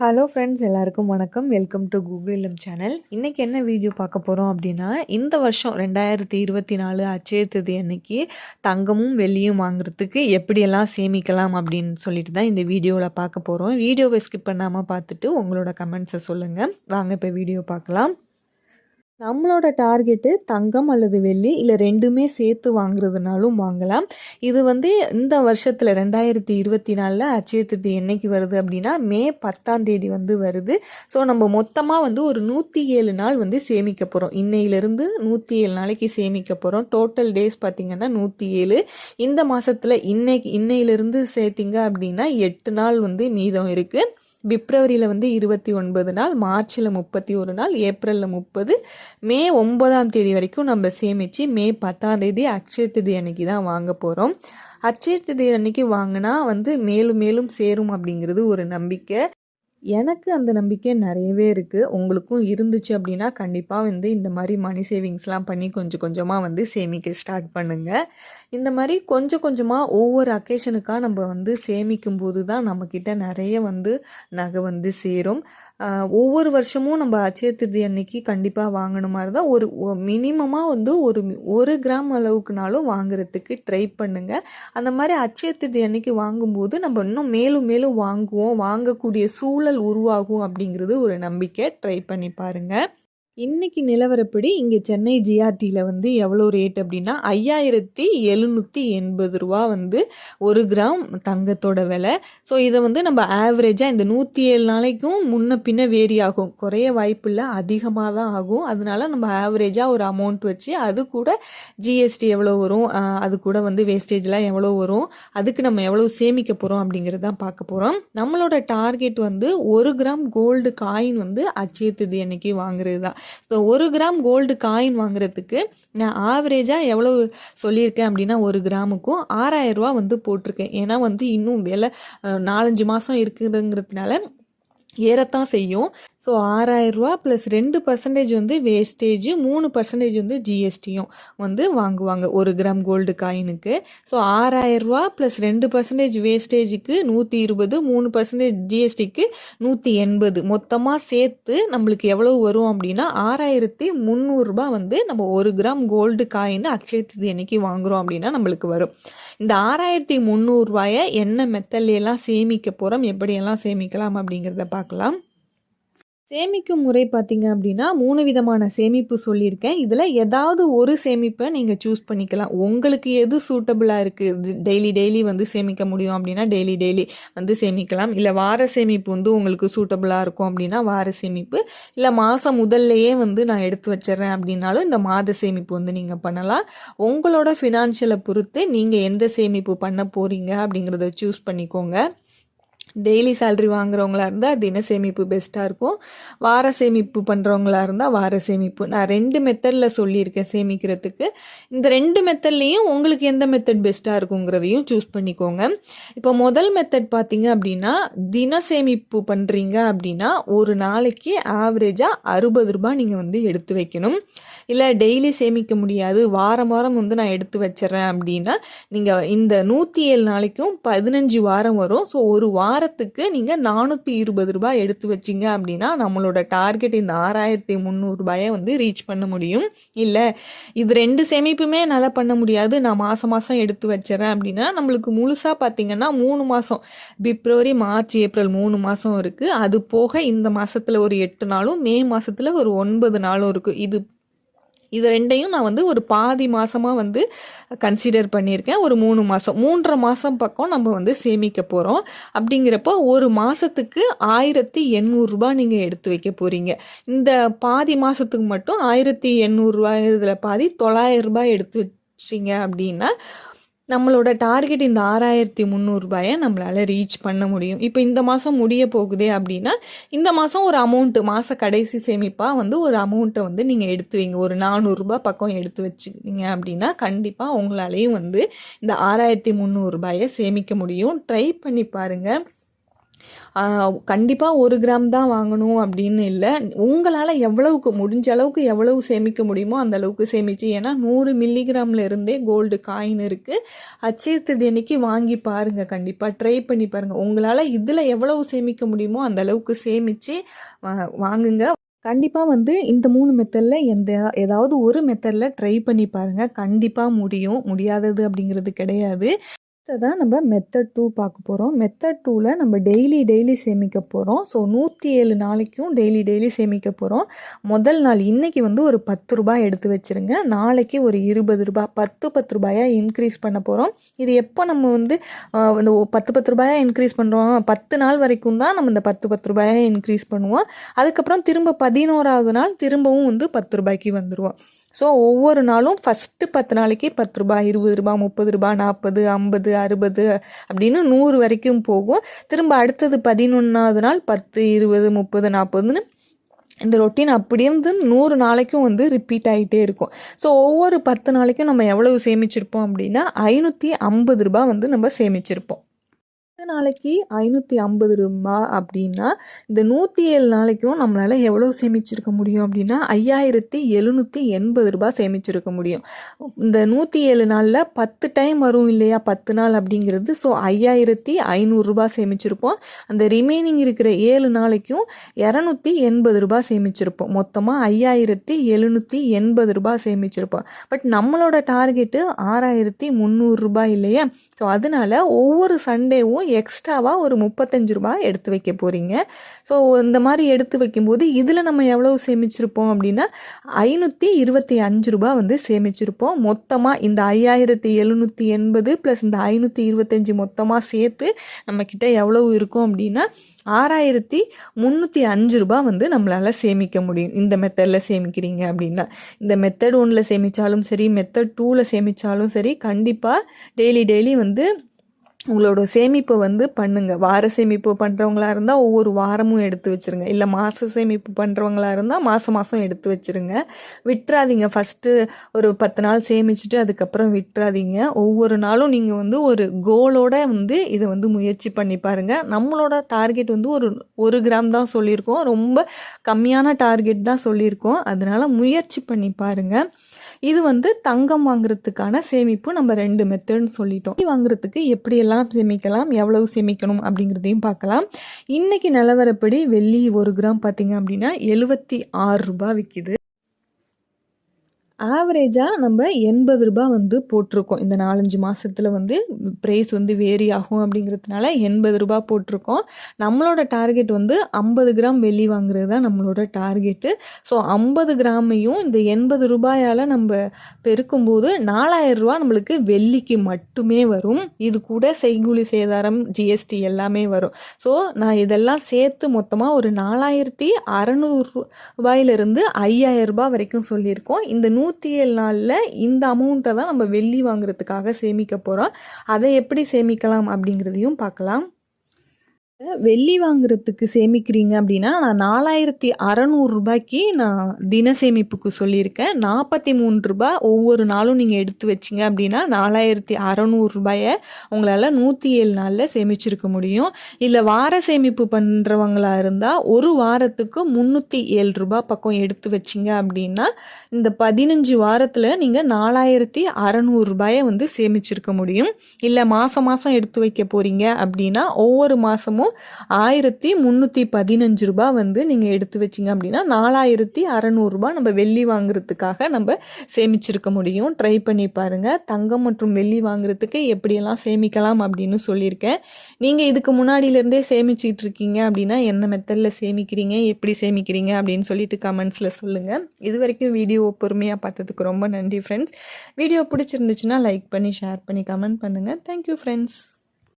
Hello friends, எல்லாருக்கும் வணக்கம். Welcome to Google channel. இன்றைக்கி என்ன வீடியோ பார்க்க போகிறோம் அப்படின்னா, இந்த வருஷம் 2024 அட்சய திருதி அன்னைக்கு தங்கமும் வெள்ளியும் வாங்குறதுக்கு எப்படியெல்லாம் சேமிக்கலாம் அப்படின்னு சொல்லிட்டு தான் இந்த வீடியோவில் பார்க்க போகிறோம். வீடியோவை ஸ்கிப் பண்ணாமல் பார்த்துட்டு உங்களோட கமெண்ட்ஸை சொல்லுங்கள். வாங்க இப்போ வீடியோ பார்க்கலாம். நம்மளோட டார்கெட்டு தங்கம் அல்லது வெள்ளி இல்லை ரெண்டுமே சேர்த்து வாங்குறதுனாலும் வாங்கலாம். இது இந்த வருஷத்தில் 2024 அட்சய திருதி என்னைக்கு வருது அப்படின்னா மே 10 வருது. ஸோ நம்ம மொத்தமாக ஒரு 107 நாள் சேமிக்க போகிறோம். இன்னையிலிருந்து 107 நாளைக்கு சேமிக்க போகிறோம். டோட்டல் டேஸ் பார்த்திங்கன்னா 107. இந்த மாதத்தில் இன்னையிலிருந்து சேர்த்திங்க அப்படின்னா 8 நாள் மீதம் இருக்குது. பிப்ரவரியில் 29 நாள், மார்ச்சில் 31 நாள், ஏப்ரலில் 30, மே 9 வரைக்கும் நம்ம சேமித்து மே 10 அட்சய திருதி அன்னைக்கு தான் வாங்க போகிறோம். அட்சய திருதி அன்னைக்கு வாங்கினா மேலும் மேலும் சேரும் அப்படிங்கிறது ஒரு நம்பிக்கை. எனக்கு அந்த நம்பிக்கை நிறையவே இருக்குது. உங்களுக்கும் இருந்துச்சு அப்படின்னா கண்டிப்பாக இந்த மாதிரி மணி சேவிங்ஸ்லாம் பண்ணி கொஞ்சம் கொஞ்சமாக சேமிக்க ஸ்டார்ட் பண்ணுங்கள். இந்த மாதிரி கொஞ்சம் கொஞ்சமாக ஒவ்வொரு அக்கேஷனுக்காக நம்ம சேமிக்கும் போது தான் நம்மக்கிட்ட நிறைய நகை சேரும். ஒவ்வொரு வருஷமும் நம்ம அட்சய திருதி அன்னைக்கு கண்டிப்பாக வாங்கணும் மாதிரி தான் ஒரு மினிமமாக ஒரு கிராம் அளவுக்குனாலும் வாங்குறதுக்கு ட்ரை பண்ணுங்கள். அந்த மாதிரி அட்சய திருதி அன்னைக்கு வாங்கும்போது நம்ம இன்னும் மேலும் மேலும் வாங்கக்கூடிய சூழல் உருவாகும் அப்படிங்கிறது ஒரு நம்பிக்கை. ட்ரை பண்ணி பாருங்கள். இன்றைக்கி நிலவரப்படி இங்கே சென்னை ஜிஆர்டியில் எவ்வளோ ரேட் அப்படின்னா 5780 ரூபா ஒரு கிராம் தங்கத்தோட விலை. ஸோ இதை நம்ம ஆவரேஜாக இந்த 107 நாளைக்கும் முன்ன பின்ன வேரி ஆகும். குறைய வாய்ப்பு இல்லை, அதிகமாக தான் ஆகும். அதனால நம்ம ஆவரேஜாக ஒரு அமௌண்ட் வச்சு அது கூட ஜிஎஸ்டி எவ்வளோ வரும், அது கூட வேஸ்டேஜ்லாம் எவ்வளோ வரும், அதுக்கு நம்ம எவ்வளோ சேமிக்க போகிறோம் அப்படிங்கிறது தான் பார்க்க போகிறோம். நம்மளோட டார்கெட் 1 கிராம் கோல்டு காயின் அட்சய திருதி அன்னைக்கு வாங்குறது தான். ஸோ 1 கிராம் கோல்டு காயின் வாங்குறதுக்கு நான் ஆவரேஜாக எவ்வளோ சொல்லியிருக்கேன் அப்படின்னா 1 கிராமுக்கும் 6000 ரூபா போட்டிருக்கேன். ஏன்னா இன்னும் விலை 4-5 மாதம் இருக்குதுங்கிறதுனால ஏறத்தான் செய்யும். ஸோ 6000 ரூபா ப்ளஸ் 2% வேஸ்டேஜ், 3% ஜிஎஸ்டியும் வாங்குவாங்க 1 கிராம் கோல்டு காயினுக்கு. ஸோ 6000 ரூபா ப்ளஸ் 2% வேஸ்டேஜுக்கு 120, 3% ஜிஎஸ்டிக்கு 180, மொத்தமாக சேர்த்து நம்மளுக்கு எவ்வளோ வரும் அப்படின்னா 6300 ரூபா நம்ம 1 கிராம் கோல்டு காயின் அட்சய திருதி அன்னைக்கு வாங்குகிறோம் அப்படின்னா நம்மளுக்கு வரும். இந்த 6300 ரூபாயை என்ன மெத்தட்லாம் சேமிக்க போகிறோம், எப்படியெல்லாம் சேமிக்கலாம் அப்படிங்கிறத பார்க்கலாம். சேமிக்கும் முறை பார்த்திங்க அப்படின்னா 3 விதமான சேமிப்பு சொல்லியிருக்கேன். இதில் ஏதாவது ஒரு சேமிப்பை நீங்கள் சூஸ் பண்ணிக்கலாம். உங்களுக்கு எது சூட்டபுளாக இருக்குது, டெய்லி சேமிக்க முடியும் அப்படின்னா டெய்லி சேமிக்கலாம். இல்லை வார சேமிப்பு உங்களுக்கு சூட்டபுளாக இருக்கும் அப்படின்னா வார சேமிப்பு, இல்லை மாதம் முதல்லையே நான் எடுத்து வச்சிட்றேன் அப்படின்னாலும் இந்த மாத சேமிப்பு நீங்கள் பண்ணலாம். உங்களோட ஃபினான்ஷியலை பொறுத்து நீங்கள் எந்த சேமிப்பு பண்ண போகிறீங்க அப்படிங்கிறத சூஸ் பண்ணிக்கோங்க. டெய்லி சேல்ரி வாங்குறவங்களா இருந்தால் தின சேமிப்பு பெஸ்ட்டாக இருக்கும். வார சேமிப்பு பண்ணுறவங்களா இருந்தால் வார சேமிப்பு. நான் 2 மெத்தடில் சொல்லியிருக்கேன் சேமிக்கிறதுக்கு. இந்த 2 மெத்தட்லேயும் உங்களுக்கு எந்த மெத்தட் பெஸ்ட்டாக இருக்குங்கிறதையும் சூஸ் பண்ணிக்கோங்க. இப்போ முதல் மெத்தட் பார்த்தீங்க அப்படின்னா தின சேமிப்பு பண்ணுறீங்க அப்படின்னா ஒரு நாளைக்கு ஆவரேஜாக 60 ரூபாய் நீங்கள் எடுத்து வைக்கணும். இல்லை டெய்லி சேமிக்க முடியாது, வாரம் நான் எடுத்து வச்சிட்றேன் அப்படின்னா நீங்கள் இந்த 107 நாளைக்கும் 15 வாரம் வரும். ஸோ ஒரு வாரத்துக்கு நீங்கள் 420 ரூபாய் எடுத்து வச்சிங்க அப்படின்னா நம்மளோட டார்கெட் இந்த 6300 ரூபாயை ரீச் பண்ண முடியும். இல்லை இது 2 சேமிப்புமே நல்லா பண்ண முடியாது, நான் மாதம் எடுத்து வச்சிடறேன் அப்படின்னா நம்மளுக்கு முழுசாக பார்த்தீங்கன்னா 3 மாதம், பிப்ரவரி, மார்ச், ஏப்ரல் 3 மாதம் இருக்குது. அது போக இந்த மாதத்தில் ஒரு 8 நாளும், மே மாதத்தில் ஒரு 9 நாளும் இருக்குது. இது ரெண்டையும் நான் ஒரு பாதி மாதமாக கன்சிடர் பண்ணியிருக்கேன். ஒரு 3 மாதம், 3.5 மாதம் பக்கம் நம்ம சேமிக்க போகிறோம். அப்படிங்கிறப்போ ஒரு மாதத்துக்கு 1800 ரூபாய் நீங்கள் எடுத்து வைக்க போகிறீங்க. இந்த பாதி மாதத்துக்கு மட்டும் 1800 ரூபாய், இதில் பாதி 900 ரூபாய் எடுத்து வச்சிங்க அப்படின்னா நம்மளோட டார்கெட் இந்த 6300 ரூபாயை நம்மளால் ரீச் பண்ண முடியும். இப்போ இந்த மாதம் முடிய போகுதே அப்படின்னா இந்த மாதம் ஒரு அமௌண்ட்டு, மாத கடைசி சேமிப்பாக ஒரு அமௌண்ட்டை நீங்கள் எடுத்து வைங்க. ஒரு 400 ரூபாய் பக்கம் எடுத்து வச்சுக்கிங்க அப்படின்னா கண்டிப்பாக உங்களாலேயும் இந்த 6300 ரூபாயை சேமிக்க முடியும். ட்ரை பண்ணி பாருங்கள். கண்டிப்பாக 1 கிராம் தான் வாங்கணும் அப்படின்னு இல்லை. உங்களால் எவ்வளவுக்கு முடிஞ்ச அளவுக்கு எவ்வளவு சேமிக்க முடியுமோ அந்த அளவுக்கு சேமிச்சு, ஏன்னா 100 மில்லிகிராமில் இருந்தே கோல்டு காயின் இருக்குது. அட்சய திருதி அன்னைக்கு வாங்கி பாருங்கள், கண்டிப்பாக ட்ரை பண்ணி பாருங்கள். உங்களால் இதில் எவ்வளவு சேமிக்க முடியுமோ அந்த அளவுக்கு சேமித்து வாங்குங்க. கண்டிப்பாக வந்து இந்த 3 மெத்தடில் ஏதாவது ஒரு மெத்தடில் ட்ரை பண்ணி பாருங்கள். கண்டிப்பாக முடியும், முடியாதது அப்படிங்கிறது கிடையாது. தான் நம்ம மெத்தட் 2 பார்க்க போகிறோம். மெத்தட் 2ல் நம்ம டெய்லி சேமிக்க போகிறோம். ஸோ 107 நாளைக்கும் டெய்லி சேமிக்க போகிறோம். முதல் நாள் இன்றைக்கி வந்து ஒரு 10 ரூபாய் எடுத்து வச்சுருங்க. நாளைக்கு ஒரு 20 ரூபாய், 10 ரூபாயாக இன்க்ரீஸ் பண்ண போகிறோம். இது எப்போ நம்ம வந்து இந்த 10 ரூபாயாக இன்க்ரீஸ் பண்ணுறோம், 10 நாள் வரைக்கும் தான் நம்ம இந்த 10 ரூபாயாக இன்க்ரீஸ் பண்ணுவோம். அதுக்கப்புறம் திரும்ப 11ஆவது நாள் திரும்பவும் வந்து 10 ரூபாய்க்கு வந்துடுவோம். ஸோ ஒவ்வொரு நாளும் ஃபஸ்ட்டு 10 நாளைக்கு 10 ரூபாய், 20 ரூபாய், 30 ரூபாய், 40, 50, 60 அப்படின்னு 100 வரைக்கும் போகும். திரும்ப அடுத்தது 11ஆவது நாள் 10, 20, 30, 40ன்னு இந்த ரொட்டீன் அப்படியே வந்து 100 நாளைக்கும் வந்து ரிப்பீட் ஆகிட்டே இருக்கும். ஸோ ஒவ்வொரு 10 நாளைக்கும் நம்ம எவ்வளவு சேமிச்சிருப்போம் அப்படின்னா 550 ரூபாய் வந்து நம்ம சேமிச்சிருப்போம். நாளைக்கு 550 ரூபாய் அப்படின்னா இந்த 107 நாளைக்கும் நம்மளால் எவ்வளோ சேமிச்சிருக்க முடியும் அப்படின்னா 5780 ரூபாய் சேமிச்சிருக்க முடியும். இந்த 107 நாளில் 10 டைம் வரும் இல்லையா, 10 நாள் அப்படிங்கிறது. ஸோ 5500 ரூபாய் சேமிச்சிருப்போம். அந்த ரிமைனிங் இருக்கிற 7 நாளைக்கும் 280 ரூபாய் சேமிச்சிருப்போம். மொத்தமாக 5780 ரூபாய் சேமிச்சிருப்போம். பட் நம்மளோட டார்கெட்டு 6300 ரூபாய் இல்லையா. ஸோ அதனால ஒவ்வொரு சண்டேவும் எக்ஸ்ட்ராவாக ஒரு 35 ரூபாய் எடுத்து வைக்க போகிறீங்க. ஸோ இந்த மாதிரி எடுத்து வைக்கும்போது இதில் நம்ம எவ்வளோ சேமிச்சிருப்போம் அப்படின்னா 525 ரூபாய் வந்து சேமிச்சிருப்போம். மொத்தமாக இந்த 5780 ப்ளஸ் இந்த 525 மொத்தமாக சேர்த்து நம்மக்கிட்ட எவ்வளவு இருக்கும் அப்படின்னா 6305 ரூபாய் வந்து நம்மளால் சேமிக்க முடியும். இந்த மெத்தடில் சேமிக்கிறீங்க அப்படின்னா, இந்த மெத்தட் 1ல் சேமித்தாலும் சரி, மெத்தட் 2ல் சேமித்தாலும் சரி, கண்டிப்பாக டெய்லி வந்து உங்களோட சேமிப்பை வந்து பண்ணுங்கள். வார சேமிப்பு பண்ணுறவங்களா இருந்தால் ஒவ்வொரு வாரமும் எடுத்து வச்சுருங்க. இல்லை மாத சேமிப்பு பண்ணுறவங்களா இருந்தால் மாதம் எடுத்து வச்சுருங்க. விட்டுறாதீங்க. ஃபஸ்ட்டு ஒரு 10 நாள் சேமிச்சுட்டு அதுக்கப்புறம் விட்டுறாதீங்க. ஒவ்வொரு நாளும் நீங்கள் வந்து ஒரு கோலோட வந்து இதை வந்து முயற்சி பண்ணி பாருங்கள். நம்மளோட டார்கெட் வந்து ஒரு கிராம் தான் சொல்லியிருக்கோம். ரொம்ப கம்மியான டார்கெட் தான் சொல்லியிருக்கோம். அதனால் முயற்சி பண்ணி பாருங்கள். இது வந்து தங்கம் வாங்குறதுக்கான சேமிப்பு நம்ம 2 மெத்தட்னு சொல்லிட்டோம். வாங்குறதுக்கு எப்படியெல்லாம் சேமிக்கலாம், எவ்வளவு சேமிக்கணும் அப்படிங்கிறதையும் பார்க்கலாம். இன்னைக்கு நிலவரப்படி வெள்ளி 1 கிராம் பார்த்தீங்க அப்படின்னா 76 ரூபாய் விற்கிது. ஆவரேஜாக நம்ம 80 ரூபாய் வந்து போட்டிருக்கோம். இந்த 4-5 மாதத்தில் வந்து ப்ரைஸ் வந்து வேரி ஆகும் அப்படிங்கிறதுனால 80 ரூபாய் போட்டிருக்கோம். நம்மளோட டார்கெட் வந்து 50 கிராம் வெள்ளி வாங்குறது தான் நம்மளோட டார்கெட்டு. ஸோ 50 கிராமையும் இந்த 80 ரூபாயால் நம்ம பெருக்கும்போது 4000 ரூபா நம்மளுக்கு வெள்ளிக்கு மட்டுமே வரும். இது கூட செய்கூலி சேதாரம், ஜிஎஸ்டி எல்லாமே வரும். ஸோ நான் இதெல்லாம் சேர்த்து மொத்தமாக ஒரு 4600 ரூபாயிலிருந்து 5000 ரூபாய் வரைக்கும் சொல்லியிருக்கோம். இந்த 107 நாளில் இந்த அமௌண்ட்டை தான் நம்ம வெள்ளி வாங்குறதுக்காக சேமிக்க போகிறோம். அதை எப்படி சேமிக்கலாம் அப்படிங்கிறதையும் பார்க்கலாம். வெள்ளி வாங்குறதுக்கு சேமிக்கிறீங்க அப்படின்னா நான் 4600 ரூபாய்க்கு நான் தின சேமிப்புக்கு சொல்லியிருக்கேன். 43 ரூபாய் ஒவ்வொரு நாளும் நீங்கள் எடுத்து வச்சிங்க அப்படின்னா 4600 ரூபாயை உங்களால் 107 நாளில் சேமிச்சிருக்க முடியும். இல்லை வார சேமிப்பு பண்ணுறவங்களா இருந்தால் ஒரு வாரத்துக்கு 307 ரூபாய் பக்கம் எடுத்து வச்சிங்க அப்படின்னா இந்த 15 வாரத்தில் நீங்கள் 4600 ரூபாயை வந்து சேமிச்சிருக்க முடியும். இல்லை மாதம் எடுத்து வைக்க போகிறீங்க அப்படின்னா ஒவ்வொரு மாதமும் 1315 ரூபாய் வந்து நீங்கள் எடுத்து வச்சிங்க அப்படின்னா 4600 ரூபாய் நம்ம வெள்ளி வாங்குறதுக்காக நம்ம சேமிச்சிருக்க முடியும். ட்ரை பண்ணி பாருங்கள். தங்கம் மற்றும் வெள்ளி வாங்குறதுக்கு எப்படியெல்லாம் சேமிக்கலாம் அப்படின்னு சொல்லியிருக்கேன். நீங்கள் இதுக்கு முன்னாடியிலேருந்தே சேமிச்சிட்டு இருக்கீங்க அப்படின்னா என்ன மெத்தடில் சேமிக்கிறீங்க, எப்படி சேமிக்கிறீங்க அப்படின்னு சொல்லிட்டு கமெண்ட்ஸில் சொல்லுங்கள். இது வரைக்கும் வீடியோ பொறுமையாக பார்த்ததுக்கு ரொம்ப நன்றி ஃப்ரெண்ட்ஸ். வீடியோ பிடிச்சிருந்துச்சுன்னா லைக் பண்ணி, ஷேர் பண்ணி, கமெண்ட் பண்ணுங்கள். Thank you friends.